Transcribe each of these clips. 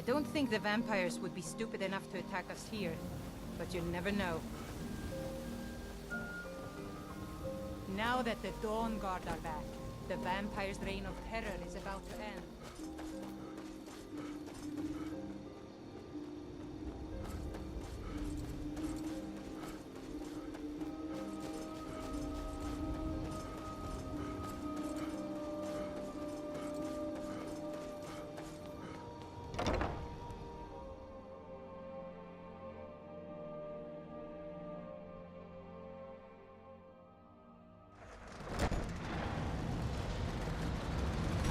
don't think the vampires would be stupid enough to attack us here, but you never know. Now that the Dawnguard are back, the vampires' reign of terror is about to end.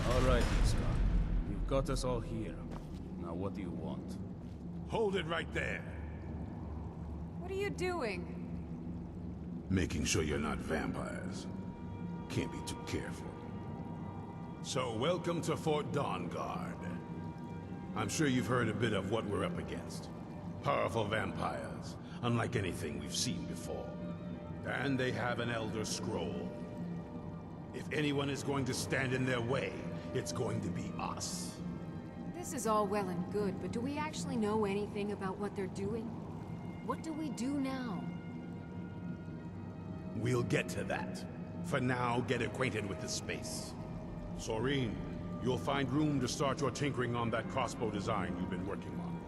Alright, Iska. You've got us all here. Now what do you want? Hold it right there. What are you doing? Making sure you're not vampires. Can't be too careful. So, welcome to Fort Dawnguard. I'm sure you've heard a bit of what we're up against. Powerful vampires, unlike anything we've seen before. And they have an Elder Scroll. If anyone is going to stand in their way, it's going to be us. This is all well and good, but do we actually know anything about what they're doing? What do we do now? We'll get to that. For now, get acquainted with the space. Soreen, you'll find room to start your tinkering on that crossbow design you've been working on.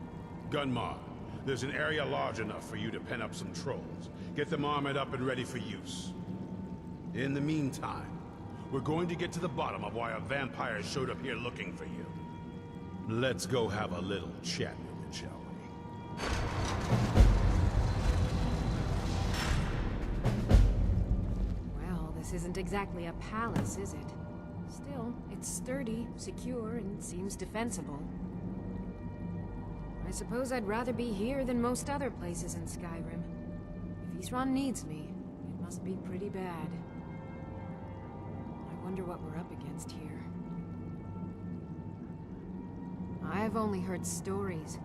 Gunmar, there's an area large enough for you to pen up some trolls. Get them armored up and ready for use. In the meantime, we're going to get to the bottom of why a vampire showed up here looking for you. Let's go have a little chat with it, shall we? Well, this isn't exactly a palace, is it? Still, it's sturdy, secure, and seems defensible. I suppose I'd rather be here than most other places in Skyrim. If Isran needs me, it must be pretty bad. I wonder what we're up against here. I've only heard stories.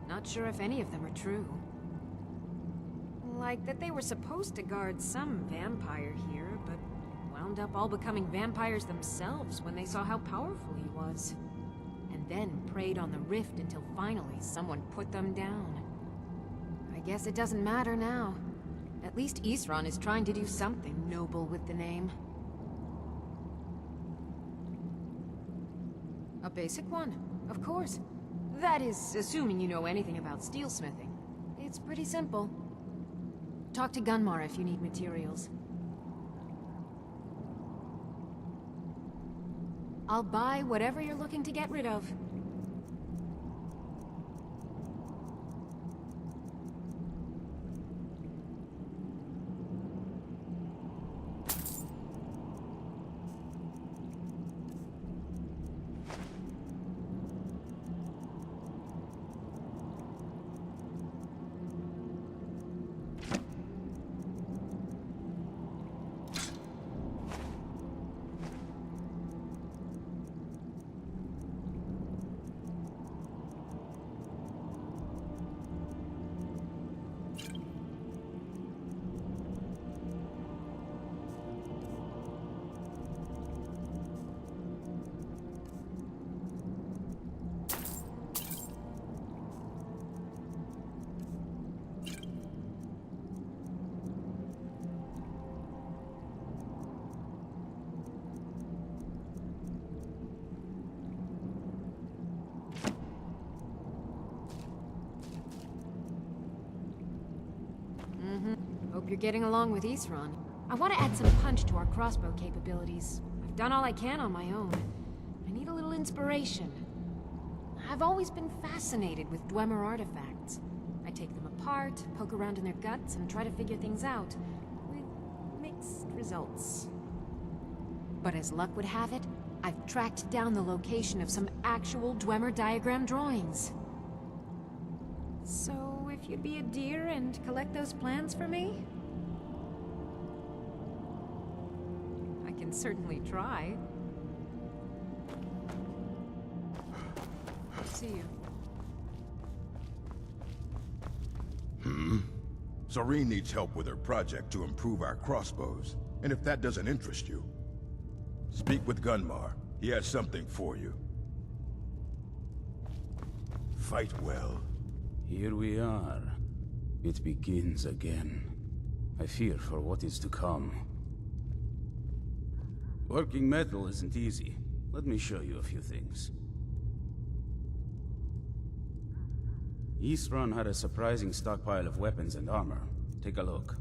Not sure if any of them are true. Like that they were supposed to guard some vampire here, but wound up all becoming vampires themselves when they saw how powerful he was. And then preyed on the rift until finally someone put them down. I guess it doesn't matter now. At least Isran is trying to do something noble with the name. A basic one, of course. That is, assuming you know anything about steelsmithing. It's pretty simple. Talk to Gunmar if you need materials. I'll buy whatever you're looking to get rid of. Hope you're getting along with Isran. I want to add some punch to our crossbow capabilities. I've done all I can on my own. I need a little inspiration. I've always been fascinated with Dwemer artifacts. I take them apart, poke around in their guts, and try to figure things out, with mixed results. But as luck would have it, I've tracked down the location of some actual Dwemer diagram drawings. So, if you'd be a dear and collect those plans for me? I can certainly try. See you. Soreen needs help with her project to improve our crossbows. And if that doesn't interest you, speak with Gunmar. He has something for you. Fight well. Here we are. It begins again. I fear for what is to come. Working metal isn't easy. Let me show you a few things. Eastron had a surprising stockpile of weapons and armor. Take a look.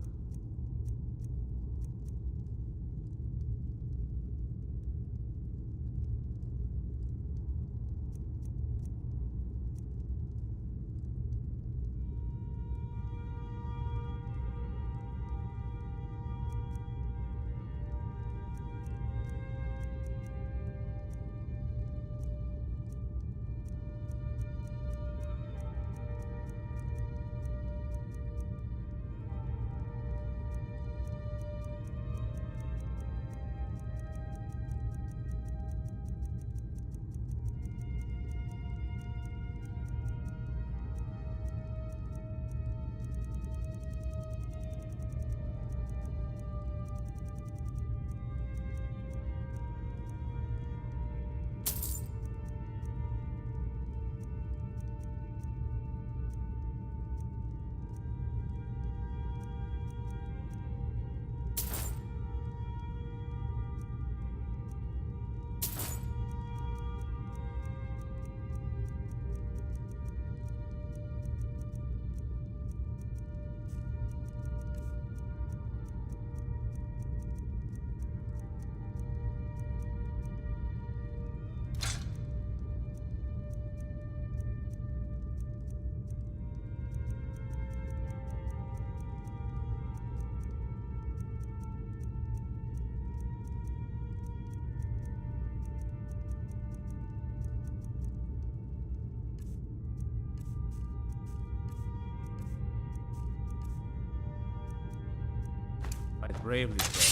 Fight bravely, friend.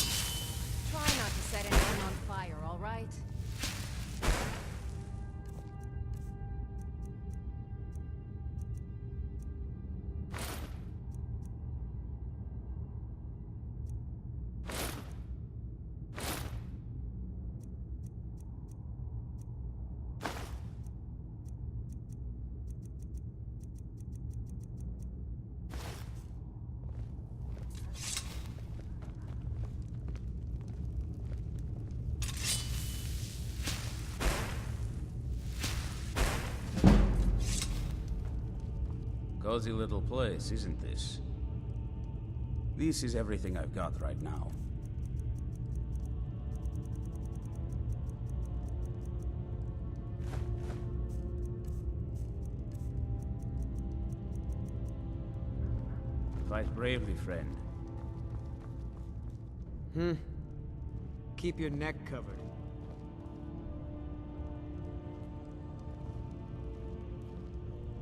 Try not to set anyone on fire, all right? Cozy little place, isn't this? This is everything I've got right now. Fight bravely, friend. Keep your neck covered.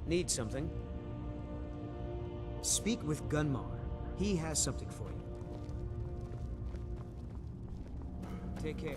Need something? Speak with Gunmar. He has something for you. Take care.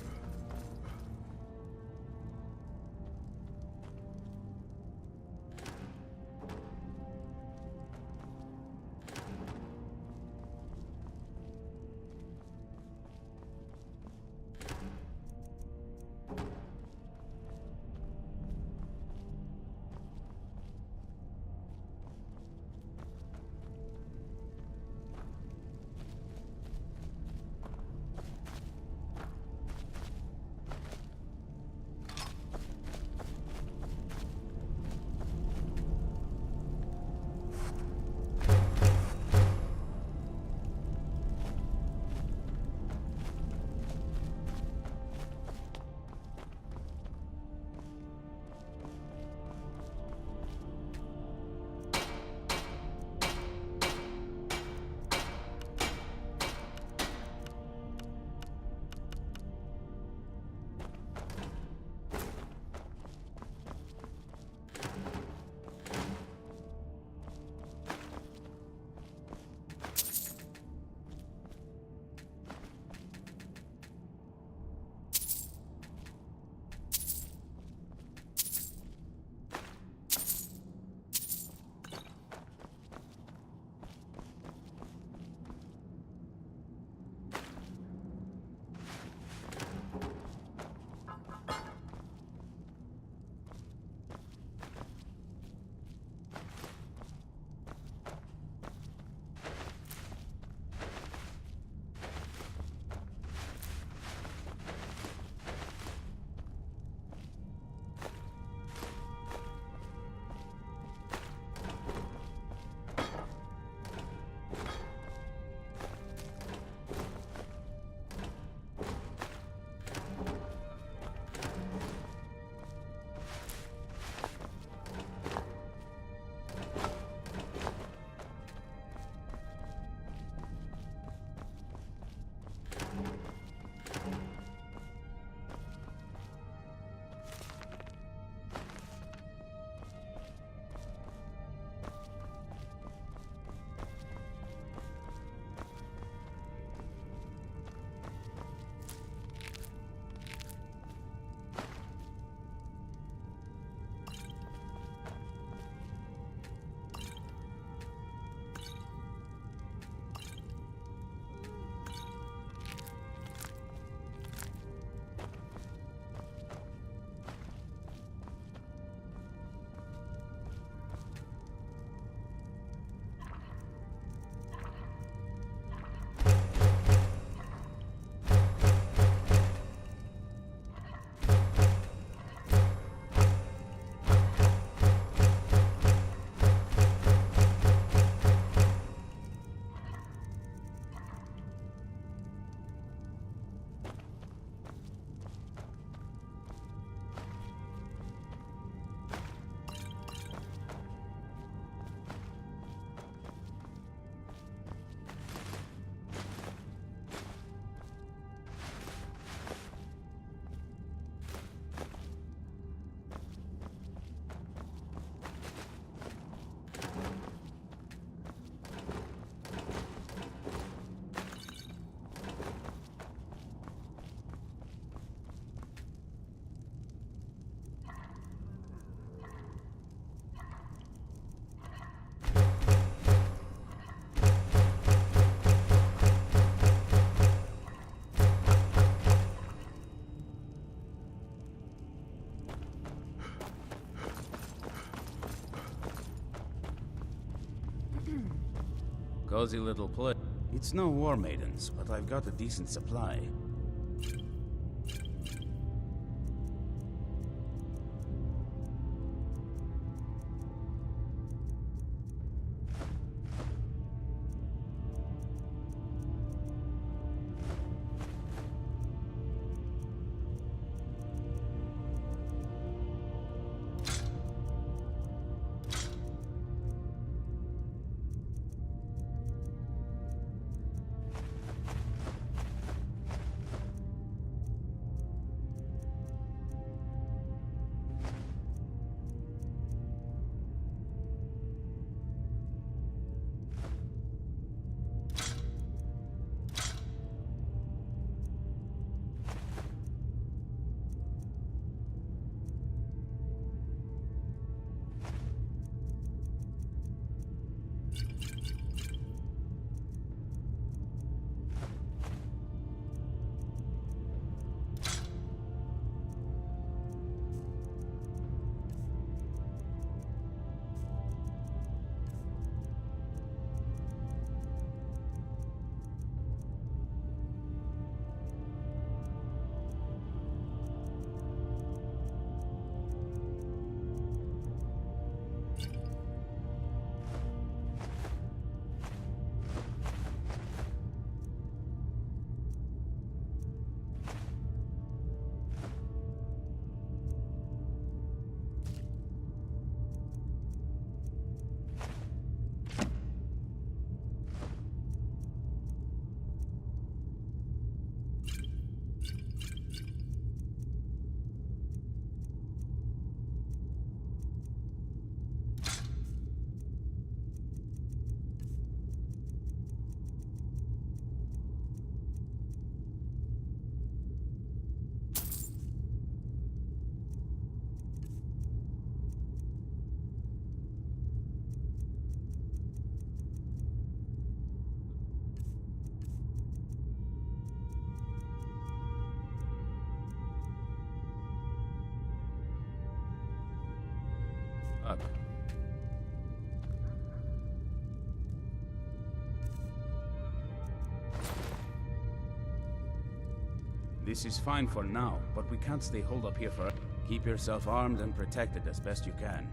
Cozy little place. It's no war maidens, but I've got a decent supply. Up. This is fine for now, but we can't stay holed up here for... Keep yourself armed and protected as best you can.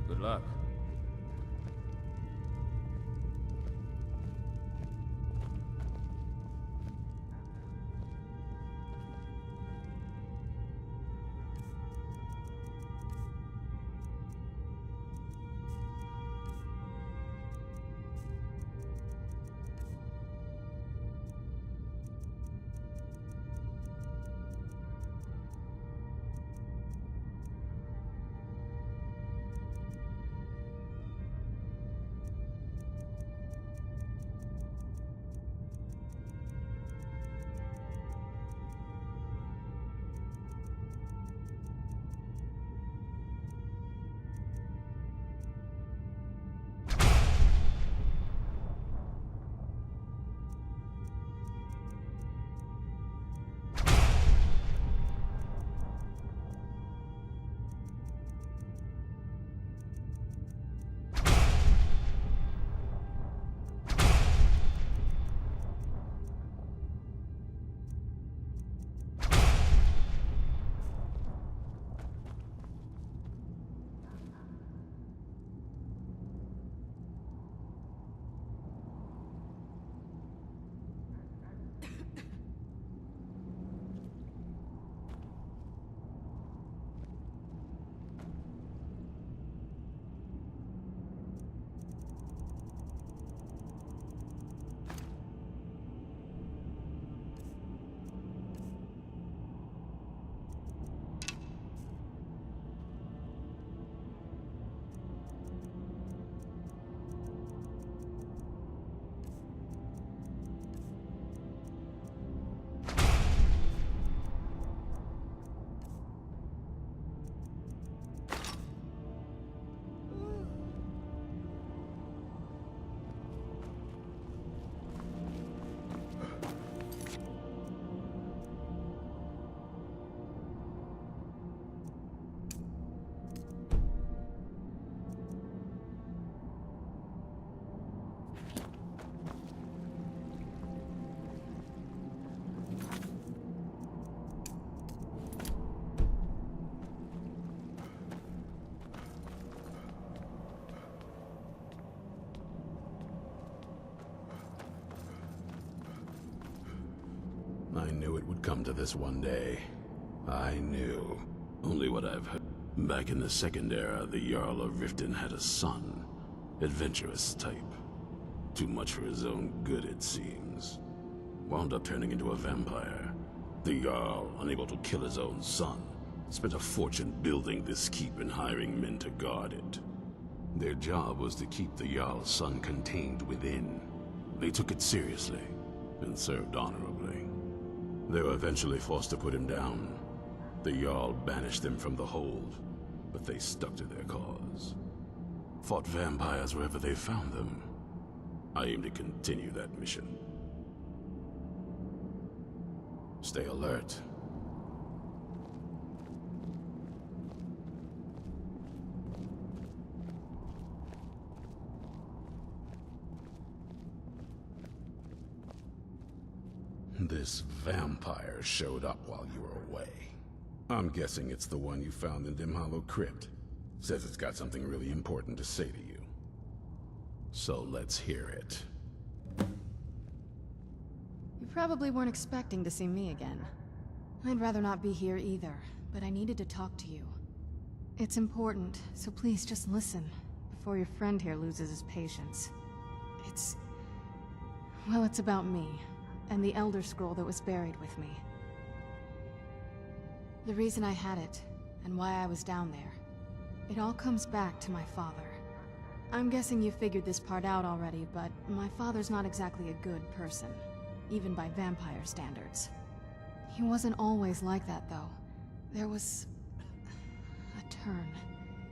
Good luck. I knew it would come to this one day. I knew. Only what I've heard. Back in the Second Era, the Jarl of Riften had a son. Adventurous type. Too much for his own good, it seems. Wound up turning into a vampire. The Jarl, unable to kill his own son, spent a fortune building this keep and hiring men to guard it. Their job was to keep the Jarl's son contained within. They took it seriously, and served honorably. They were eventually forced to put him down. The Jarl banished them from the hold, but they stuck to their cause. Fought vampires wherever they found them. I aim to continue that mission. Stay alert. This vampire showed up while you were away. I'm guessing it's the one you found in Dim Hollow Crypt. Says it's got something really important to say to you. So let's hear it. You probably weren't expecting to see me again. I'd rather not be here either, but I needed to talk to you. It's important, so please just listen, before your friend here loses his patience. Well, it's about me, and the Elder Scroll that was buried with me. The reason I had it, and why I was down there, it all comes back to my father. I'm guessing you figured this part out already, but my father's not exactly a good person, even by vampire standards. He wasn't always like that, though. There was a turn.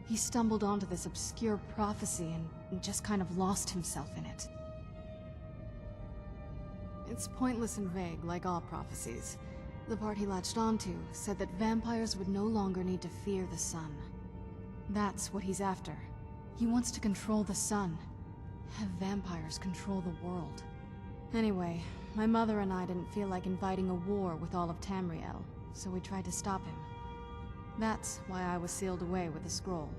He stumbled onto this obscure prophecy and just kind of lost himself in it. It's pointless and vague, like all prophecies. The part he latched onto said that vampires would no longer need to fear the sun. That's what he's after. He wants to control the sun. Have vampires control the world. Anyway, my mother and I didn't feel like inviting a war with all of Tamriel, so we tried to stop him. That's why I was sealed away with the scroll.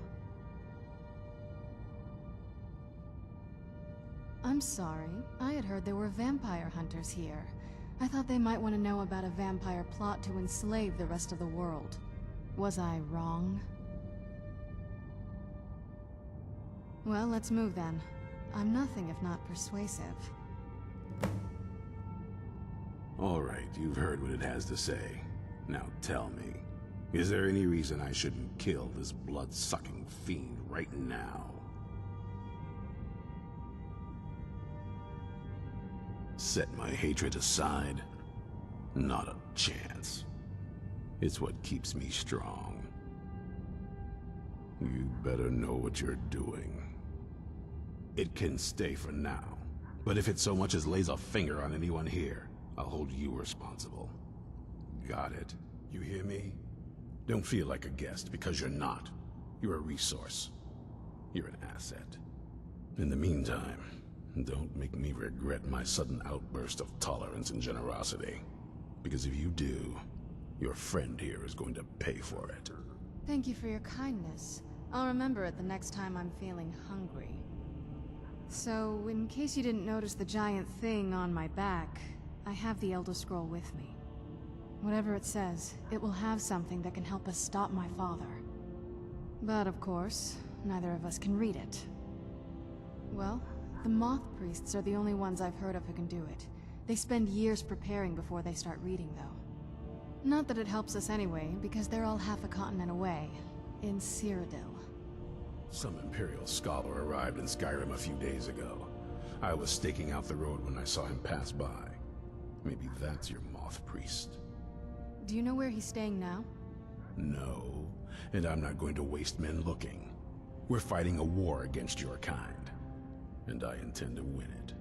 I'm sorry. I had heard there were vampire hunters here. I thought they might want to know about a vampire plot to enslave the rest of the world. Was I wrong? Well, let's move then. I'm nothing if not persuasive. All right, you've heard what it has to say. Now tell me, is there any reason I shouldn't kill this blood-sucking fiend right now? Set my hatred aside? Not a chance. It's what keeps me strong. You better know what you're doing. It can stay for now, but if it so much as lays a finger on anyone here, I'll hold you responsible. Got it? You hear me? Don't feel like a guest, because you're not. You're a resource. You're an asset. In the meantime, don't make me regret my sudden outburst of tolerance and generosity. Because if you do, your friend here is going to pay for it. Thank you for your kindness. I'll remember it the next time I'm feeling hungry. So, in case you didn't notice the giant thing on my back, I have the Elder Scroll with me. Whatever it says, it will have something that can help us stop my father. But of course, neither of us can read it. Well, the Moth Priests are the only ones I've heard of who can do it. They spend years preparing before they start reading, though. Not that it helps us anyway, because they're all half a continent away, in Cyrodiil. Some Imperial scholar arrived in Skyrim a few days ago. I was staking out the road when I saw him pass by. Maybe that's your Moth Priest. Do you know where he's staying now? No, and I'm not going to waste men looking. We're fighting a war against your kind, and I intend to win it.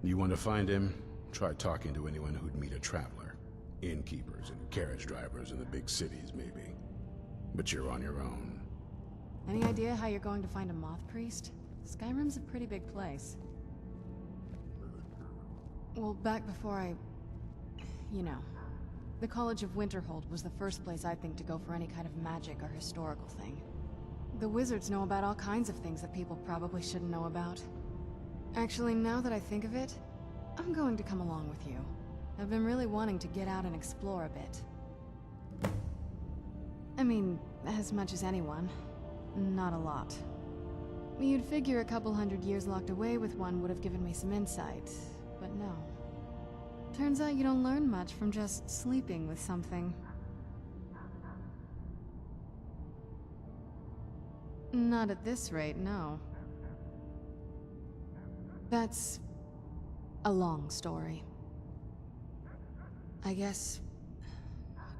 You want to find him? Try talking to anyone who'd meet a traveler. Innkeepers and carriage drivers in the big cities, maybe. But you're on your own. Any idea how you're going to find a Moth Priest? Skyrim's a pretty big place. Well, back before you know. The College of Winterhold was the first place I'd think to go for any kind of magic or historical thing. The wizards know about all kinds of things that people probably shouldn't know about. Actually, now that I think of it, I'm going to come along with you. I've been really wanting to get out and explore a bit. I mean, as much as anyone. Not a lot. You'd figure a couple 100 years locked away with one would have given me some insight, but no. Turns out you don't learn much from just sleeping with something. Not at this rate, no. That's a long story. I guess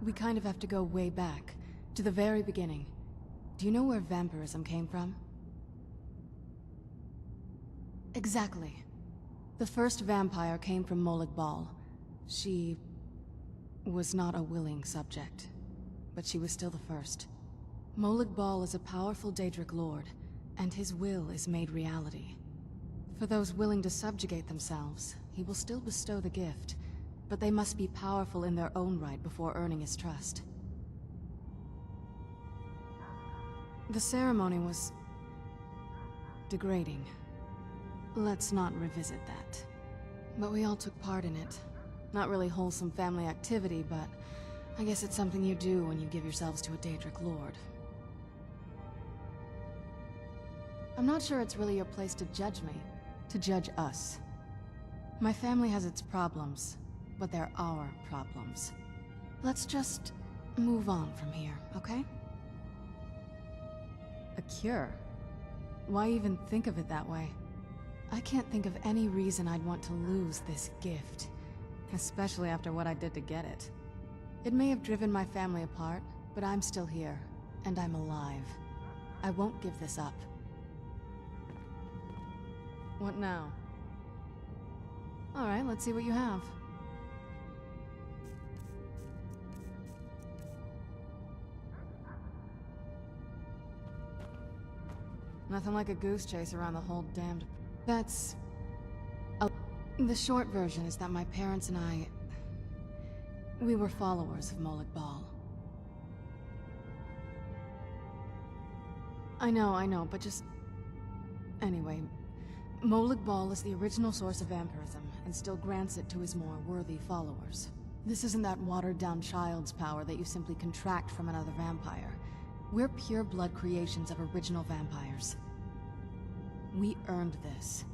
we kind of have to go way back, to the very beginning. Do you know where vampirism came from? Exactly. The first vampire came from Molag Bal. She was not a willing subject, but she was still the first. Molag Bal is a powerful Daedric lord, and his will is made reality. For those willing to subjugate themselves, he will still bestow the gift, but they must be powerful in their own right before earning his trust. The ceremony was degrading. Let's not revisit that. But we all took part in it. Not really wholesome family activity, but I guess it's something you do when you give yourselves to a Daedric lord. I'm not sure it's really your place to judge me, to judge us. My family has its problems, but they're our problems. Let's just move on from here, okay? A cure? Why even think of it that way? I can't think of any reason I'd want to lose this gift, especially after what I did to get it. It may have driven my family apart, but I'm still here, and I'm alive. I won't give this up. What now? Alright, let's see what you have. Nothing like a goose chase around the whole damned... That's... The short version is that my parents and I... We were followers of Molag Bal. I know, but just... Anyway, Molag Bal is the original source of vampirism, and still grants it to his more worthy followers. This isn't that watered-down child's power that you simply contract from another vampire. We're pure blood creations of original vampires. We earned this.